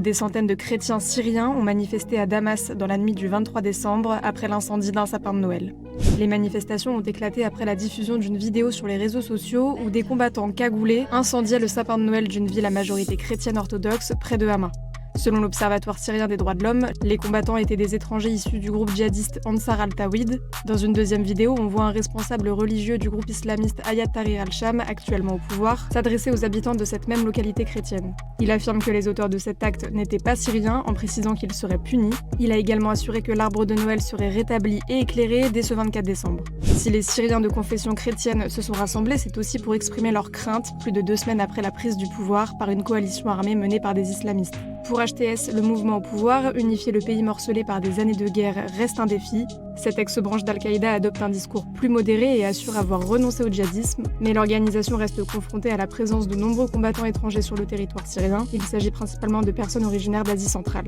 Des centaines de chrétiens syriens ont manifesté à Damas dans la nuit du 23 décembre après l'incendie d'un sapin de Noël. Les manifestations ont éclaté après la diffusion d'une vidéo sur les réseaux sociaux où des combattants cagoulés incendiaient le sapin de Noël d'une ville à majorité chrétienne orthodoxe près de Hama. Selon l'Observatoire syrien des droits de l'homme, les combattants étaient des étrangers issus du groupe djihadiste Ansar al-Tawhid. Dans une deuxième vidéo, on voit un responsable religieux du groupe islamiste Hayat Tahrir al-Sham, actuellement au pouvoir, s'adresser aux habitants de cette même localité chrétienne. Il affirme que les auteurs de cet acte n'étaient pas syriens, en précisant qu'ils seraient punis. Il a également assuré que l'arbre de Noël serait rétabli et éclairé dès ce 24 décembre. Si les Syriens de confession chrétienne se sont rassemblés, c'est aussi pour exprimer leurs craintes, plus de 2 semaines après la prise du pouvoir par une coalition armée menée par des islamistes. Pour HTS, le mouvement au pouvoir, unifier le pays morcelé par des années de guerre, reste un défi. Cette ex-branche d'Al-Qaïda adopte un discours plus modéré et assure avoir renoncé au djihadisme, mais l'organisation reste confrontée à la présence de nombreux combattants étrangers sur le territoire syrien. Il s'agit principalement de personnes originaires d'Asie centrale.